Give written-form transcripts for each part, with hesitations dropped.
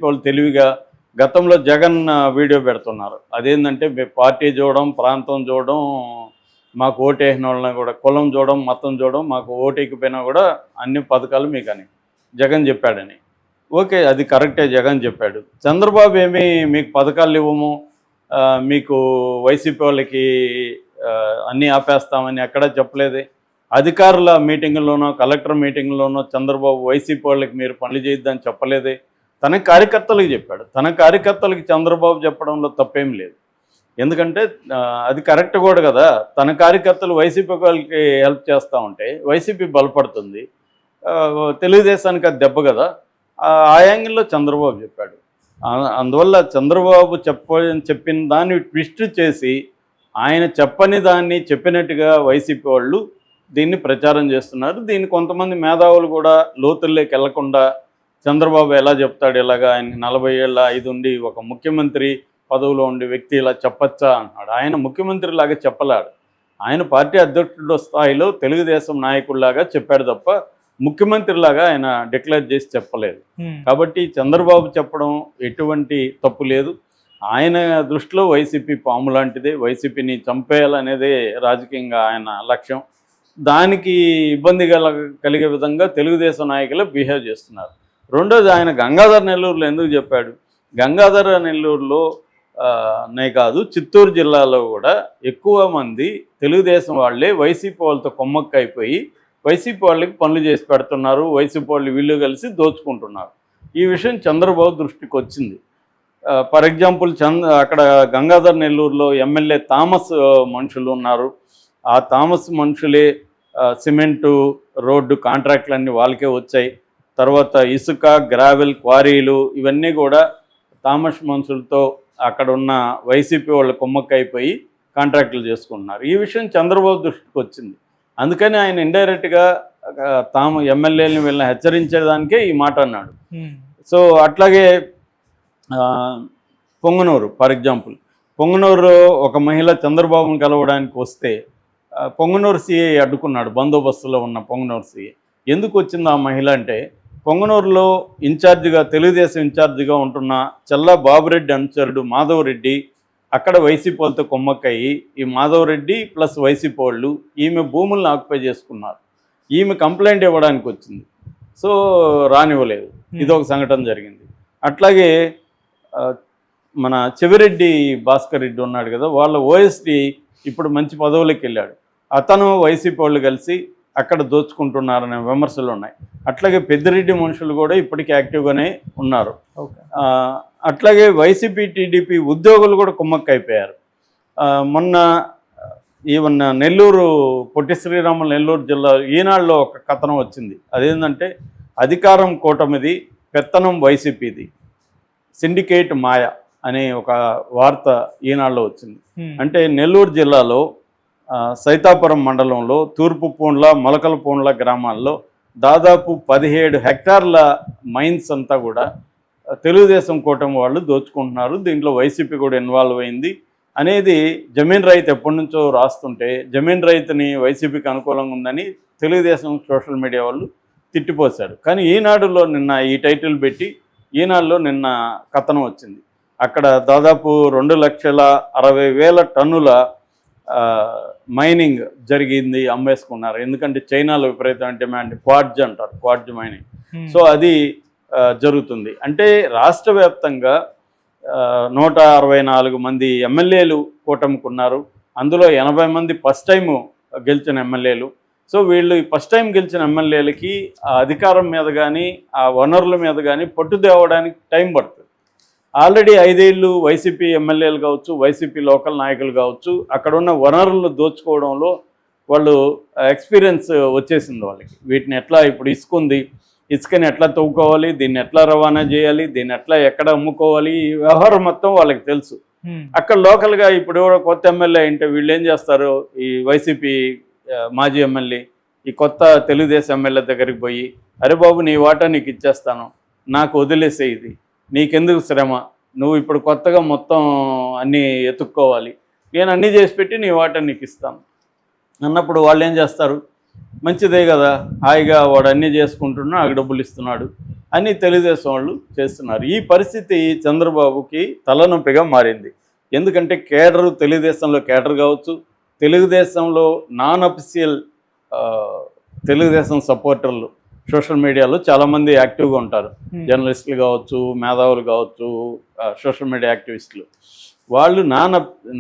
వాళ్ళు తెలివిగా గతంలో జగన్ వీడియో పెడుతున్నారు. అదేంటంటే పార్టీ చూడడం, ప్రాంతం చూడడం, మాకు ఓటేసిన వాళ్ళని కూడా కులం చూడడం, మతం చూడడం, మాకు ఓటేకపోయినా కూడా అన్ని పథకాలు మీకని జగన్ చెప్పాడని. ఓకే, అది కరెక్టే, జగన్ చెప్పాడు. చంద్రబాబు ఏమి మీకు పథకాలు ఇవ్వము, మీకు వైసీపీ వాళ్ళకి అన్నీ ఆపేస్తామని ఎక్కడా చెప్పలేదే. అధికారుల మీటింగుల్లోనో కలెక్టర్ మీటింగ్లోనో చంద్రబాబు వైసీపీ వాళ్ళకి మీరు పనులు చేయొద్దని చెప్పలేదే. తన కార్యకర్తలకు చెప్పాడు. తన కార్యకర్తలకి చంద్రబాబు చెప్పడంలో తప్పేం లేదు. ఎందుకంటే అది కరెక్ట్ కూడా కదా. తన కార్యకర్తలు వైసీపీ వాళ్ళకి హెల్ప్ చేస్తూ ఉంటే వైసీపీ బలపడుతుంది, తెలుగుదేశానికి అది దెబ్బ కదా. ఆ యాంగిల్లో చంద్రబాబు చెప్పాడు. అందువల్ల చంద్రబాబు చెప్పిన దాన్ని ట్విస్ట్ చేసి ఆయన చెప్పని దాన్ని చెప్పినట్టుగా వైసీపీ వాళ్ళు దీన్ని ప్రచారం చేస్తున్నారు. దీన్ని కొంతమంది మేధావులు కూడా లోతుల్లోకి వెళ్లకుండా చంద్రబాబు ఎలా చెప్తాడు, ఇలాగా ఆయన 40 ఏళ్ళ ఇది ఉండి ఒక ముఖ్యమంత్రి పదవిలో ఉండే వ్యక్తి ఇలా చెప్పచ్చా అన్నాడు. ఆయన ముఖ్యమంత్రిలాగా చెప్పలేడు. ఆయన పార్టీ అధ్యక్షుడు స్థాయిలో తెలుగుదేశం నాయకుడిలాగా చెప్పాడు తప్ప ముఖ్యమంత్రిలాగా ఆయన డిక్లేర్ చేసి చెప్పలేదు. కాబట్టి చంద్రబాబు చెప్పడం ఎటువంటి తప్పు లేదు. ఆయన దృష్టిలో వైసీపీ పాము లాంటిదే. వైసీపీని చంపేయాలనేదే రాజకీయంగా ఆయన లక్ష్యం. దానికి ఇబ్బంది కలిగే విధంగా తెలుగుదేశం నాయకులు బిహేవ్ చేస్తున్నారు. రెండోది, ఆయన గంగాధర్ నెల్లూరులో ఎందుకు చెప్పాడు? గంగాధర నెల్లూరులో నే కాదు, చిత్తూరు జిల్లాలో కూడా ఎక్కువ మంది తెలుగుదేశం వాళ్ళే వైసీపీ వాళ్ళతో కొమ్మక్కైపోయి వైసీపీ వాళ్ళకి పనులు చేసి పెడుతున్నారు, వైసీపీ వాళ్ళు వీళ్ళు కలిసి దోచుకుంటున్నారు. ఈ విషయం చంద్రబాబు దృష్టికి వచ్చింది. ఫర్ ఎగ్జాంపుల్ అక్కడ గంగాధర్ నెల్లూరులో ఎమ్మెల్యే థామస్ మనుషులు ఉన్నారు. ఆ థామస్ మనుషులే సిమెంటు రోడ్డు కాంట్రాక్టులన్నీ వాళ్ళకే వచ్చాయి. తర్వాత ఇసుక, గ్రావెల్ క్వారీలు ఇవన్నీ కూడా థామస్ మనుషులతో అక్కడ ఉన్న వైసీపీ వాళ్ళ కొమ్మక్కైపోయి కాంట్రాక్టులు చేసుకుంటున్నారు. ఈ విషయం చంద్రబాబు దృష్టికి వచ్చింది. అందుకని ఆయన ఇండైరెక్ట్గా ఎమ్మెల్యేలను వీళ్ళని హెచ్చరించేదానికే ఈ మాట అన్నాడు. సో అట్లాగే పొంగనూరు, ఫర్ ఎగ్జాంపుల్ పొంగనూరు ఒక మహిళ చంద్రబాబును కలవడానికి వస్తే పొంగనూరు సిఐ అడ్డుకున్నాడు. బందోబస్తులో ఉన్న పొంగనూరు సిఐ. ఎందుకు వచ్చింది ఆ మహిళ అంటే, పొంగనూరులో ఇన్ఛార్జిగా తెలుగుదేశం ఇన్ఛార్జిగా ఉంటున్న చల్లా బాబురెడ్డి అనుచరుడు మాధవరెడ్డి అక్కడ వైసీపీ వాళ్ళతో కొమ్మక్కయ్యి ఈ మాధవరెడ్డి ప్లస్ వైసీపీ వాళ్ళు ఈమె భూములను ఆక్యుపై చేసుకున్నారు. ఈమె కంప్లైంట్ ఇవ్వడానికి వచ్చింది. సో రానివ్వలేదు. ఇదొక సంఘటన జరిగింది. అట్లాగే మన చెవిరెడ్డి భాస్కర్ రెడ్డి ఉన్నాడు కదా, వాళ్ళ ఓఎస్డి ఇప్పుడు మంచి పదవులకు వెళ్ళాడు. అతను వైసీపీ వాళ్ళు కలిసి అక్కడ దోచుకుంటున్నారనే విమర్శలు ఉన్నాయి. అట్లాగే పెద్దిరెడ్డి మనుషులు కూడా ఇప్పటికీ యాక్టివ్గానే ఉన్నారు. అట్లాగే వైసీపీ టీడీపీ ఉద్యోగులు కూడా కుమ్మక్కైపోయారు. మొన్న ఈవెన్ నెల్లూరు పొట్టి శ్రీరాములు నెల్లూరు జిల్లా ఈనాడులో ఒక కథనం వచ్చింది. అదేంటంటే అధికారం కూటమిది, పెత్తనం వైసీపీది, సిండికేట్ మాయ అనే ఒక వార్త ఈనాడులో వచ్చింది. అంటే నెల్లూరు జిల్లాలో సైతాపురం మండలంలో తూర్పు పూండ్ల, మొలకల పూండ్ల గ్రామాల్లో దాదాపు 17 హెక్టార్ల మైన్స్ అంతా కూడా తెలుగుదేశం కూటమి వాళ్ళు దోచుకుంటున్నారు. దీంట్లో వైసీపీ కూడా ఇన్వాల్వ్ అయింది అనేది జమీన్ రైతు ఎప్పటి నుంచో రాస్తుంటే, జమీన్ రైతుని వైసీపీకి అనుకూలంగా ఉందని తెలుగుదేశం సోషల్ మీడియా వాళ్ళు తిట్టిపోశారు. కానీ ఈనాడులో నిన్న ఈ టైటిల్ పెట్టి ఈనాడులో నిన్న కథనం వచ్చింది. అక్కడ దాదాపు 2,60,000 టన్నుల మైనింగ్ జరిగింది, అమ్మేసుకున్నారు. ఎందుకంటే చైనాలో విపరీతమైన డిమాండ్, క్వార్ట్జ్ అంటారు, క్వార్ట్జ్ మైనింగ్. సో అది జరుగుతుంది. అంటే రాష్ట్ర వ్యాప్తంగా 164 మంది ఎమ్మెల్యేలు కూటమికున్నారు. అందులో 80 మంది ఫస్ట్ టైం గెలిచిన ఎమ్మెల్యేలు. సో వీళ్ళు ఫస్ట్ టైం గెలిచిన ఎమ్మెల్యేలకి ఆ అధికారం మీద కానీ ఆ వనరుల మీద కానీ పట్టు తేవడానికి టైం పడుతుంది. ఆల్రెడీ 5 ఏళ్ళు వైసీపీ ఎమ్మెల్యేలు కావచ్చు, వైసీపీ లోకల్ నాయకులు కావచ్చు, అక్కడ ఉన్న వనరులను దోచుకోవడంలో వాళ్ళు ఎక్స్పీరియన్స్ వచ్చేసింది వాళ్ళకి. వీటిని ఎట్లా, ఇప్పుడు ఇసుకుంది, ఇసుకని ఎట్లా తవ్వుకోవాలి, దీన్ని ఎట్లా రవాణా చేయాలి, దీన్ని ఎట్లా ఎక్కడ అమ్ముకోవాలి, ఈ వ్యవహారం మొత్తం వాళ్ళకి తెలుసు. అక్కడ లోకల్గా ఇప్పుడు కొత్త ఎమ్మెల్యే అంటే వీళ్ళు ఏం చేస్తారు, ఈ వైసీపీ మాజీ ఎమ్మెల్యే ఈ కొత్త తెలుగుదేశం ఎమ్మెల్యే దగ్గరికి పోయి, అరే బాబు నీ వాటా నీకు ఇచ్చేస్తాను, నాకు వదిలేసే, ఇది నీకెందుకు శ్రమ, నువ్వు ఇప్పుడు కొత్తగా మొత్తం అన్నీ ఎత్తుక్కోవాలి, నేను అన్నీ చేసి పెట్టి నీ వాటా నీకు ఇస్తాను అన్నప్పుడు వాళ్ళు ఏం చేస్తారు, మంచిదే కదా, హాయిగా వాడు అన్నీ చేసుకుంటున్నా నాకు డబ్బులు ఇస్తున్నాడు అని తెలుగుదేశం వాళ్ళు చేస్తున్నారు. ఈ పరిస్థితి చంద్రబాబుకి తలనొప్పిగా మారింది. ఎందుకంటే కేడరు, తెలుగుదేశంలో కేడర్ కావచ్చు, తెలుగుదేశంలో నాన్ అఫిషియల్ తెలుగుదేశం సపోర్టర్లు సోషల్ మీడియాలో చాలామంది యాక్టివ్గా ఉంటారు. జర్నలిస్టులు కావచ్చు, మేధావులు కావచ్చు, సోషల్ మీడియా యాక్టివిస్టులు. వాళ్ళు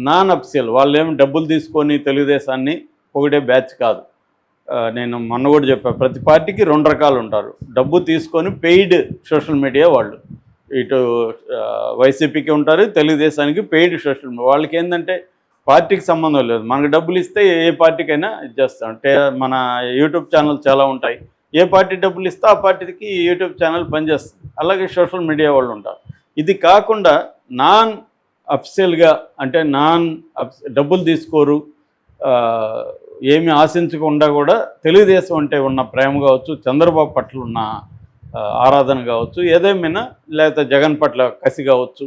నాన్ అఫిషియల్, వాళ్ళు ఏమి డబ్బులు తీసుకొని తెలుగుదేశాన్ని పొగిడే బ్యాచ్ కాదు. నేను మొన్న కూడా చెప్పాను, ప్రతి పార్టీకి 2 రకాలు ఉంటారు. డబ్బు తీసుకొని పెయిడ్ సోషల్ మీడియా వాళ్ళు, ఇటు వైసీపీకి ఉంటారు, తెలుగుదేశానికి పెయిడ్ సోషల్ మీడియా. వాళ్ళకి ఏంటంటే పార్టీకి సంబంధం లేదు, మనకు డబ్బులు ఇస్తే ఏ పార్టీకైనా ఇచ్చేస్తాం. అంటే మన యూట్యూబ్ ఛానల్ చాలా ఉంటాయి, ఏ పార్టీ డబ్బులు ఇస్తే ఆ పార్టీకి యూట్యూబ్ ఛానల్ పనిచేస్తుంది. అలాగే సోషల్ మీడియా వాళ్ళు ఉంటారు. ఇది కాకుండా నాన్ అఫిషియల్గా, అంటే డబ్బులు తీసుకోరు, ఏమి ఆశించకుండా కూడా తెలుగుదేశం అంటే ఉన్న ప్రేమ కావచ్చు, చంద్రబాబు పట్ల ఉన్న ఆరాధన కావచ్చు, ఏదేమైనా, లేకపోతే జగన్ పట్ల కసి కావచ్చు,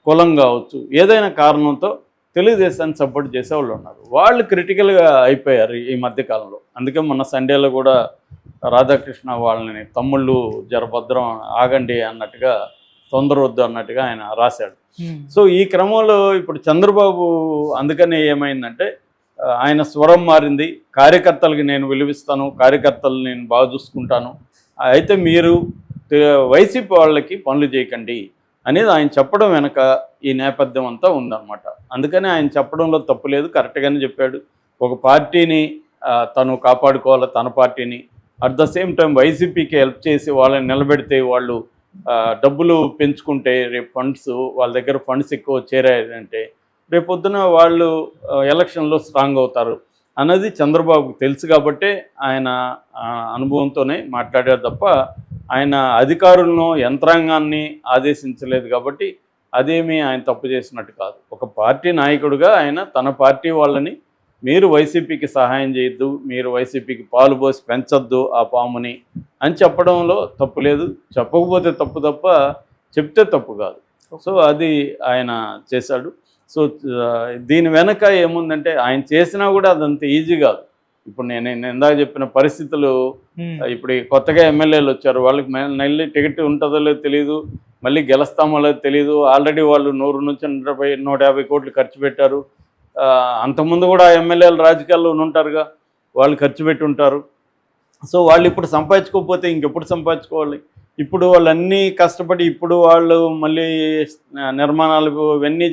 కులం కావచ్చు, ఏదైనా కారణంతో తెలుగుదేశాన్ని సపోర్ట్ చేసే వాళ్ళు ఉన్నారు. వాళ్ళు క్రిటికల్గా అయిపోయారు ఈ మధ్యకాలంలో. అందుకే మొన్న సండేలో కూడా రాధాకృష్ణ వాళ్ళని తమ్ముళ్ళు జరభద్రం ఆగండి అన్నట్టుగా, తొందర వద్దు అన్నట్టుగా ఆయన రాశాడు. సో ఈ క్రమంలో ఇప్పుడు చంద్రబాబు అందుకనే ఏమైందంటే ఆయన స్వరం మారింది. కార్యకర్తలకి నేను విలువిస్తాను, కార్యకర్తలు నేను బాగా చూసుకుంటాను, అయితే మీరు వైసీపీ వాళ్ళకి పనులు చేయకండి అనేది ఆయన చెప్పడం వెనక ఈ నేపథ్యం అంతా ఉందన్నమాట. అందుకని ఆయన చెప్పడంలో తప్పు లేదు, కరెక్ట్గానే చెప్పాడు. ఒక పార్టీని తను కాపాడుకోవాలి, తన పార్టీని. అట్ ద సేమ్ టైం వైసీపీకి హెల్ప్ చేసి వాళ్ళని నిలబెడితే, వాళ్ళు డబ్బులు పెంచుకుంటే, రేపు వాళ్ళ దగ్గర ఫండ్స్ ఎక్కువ చేరాయంటే రేపొద్దున వాళ్ళు ఎలక్షన్లో స్ట్రాంగ్ అవుతారు అన్నది చంద్రబాబుకు తెలుసు. కాబట్టే ఆయన అనుభవంతోనే మాట్లాడారు తప్ప ఆయన అధికారులను, యంత్రాంగాన్ని ఆదేశించలేదు. కాబట్టి అదేమీ ఆయన తప్పు చేసినట్టు కాదు. ఒక పార్టీ నాయకుడిగా ఆయన తన పార్టీ వాళ్ళని, మీరు వైసీపీకి సహాయం చేయొద్దు, మీరు వైసీపీకి పాలు పోసి పెంచొద్దు ఆ పాముని అని చెప్పడంలో తప్పు లేదు. చెప్పకపోతే తప్పు తప్ప చెప్తే తప్పు కాదు. సో అది ఆయన చేశాడు. సో దీని వెనక ఏముందంటే, ఆయన చేసినా కూడా అదంత ఈజీ కాదు. ఇప్పుడు నేను ఇందాక చెప్పిన పరిస్థితులు, ఇప్పుడు కొత్తగా ఎమ్మెల్యేలు వచ్చారు, వాళ్ళకి నెల్లి టికెట్ ఉంటుందో లేదో తెలియదు, మళ్ళీ గెలుస్తామో లేదో తెలియదు. ఆల్రెడీ వాళ్ళు 100 నుంచి 150 కోట్లు ఖర్చు పెట్టారు. అంతకుముందు కూడా ఎమ్మెల్యేలు రాజకీయాల్లో ఉంటారుగా, వాళ్ళు ఖర్చు పెట్టి ఉంటారు. సో వాళ్ళు ఇప్పుడు సంపాదించుకోకపోతే ఇంకెప్పుడు సంపాదించుకోవాలి? ఇప్పుడు వాళ్ళన్నీ కష్టపడి ఇప్పుడు వాళ్ళు మళ్ళీ నిర్మాణాలు ఇవన్నీ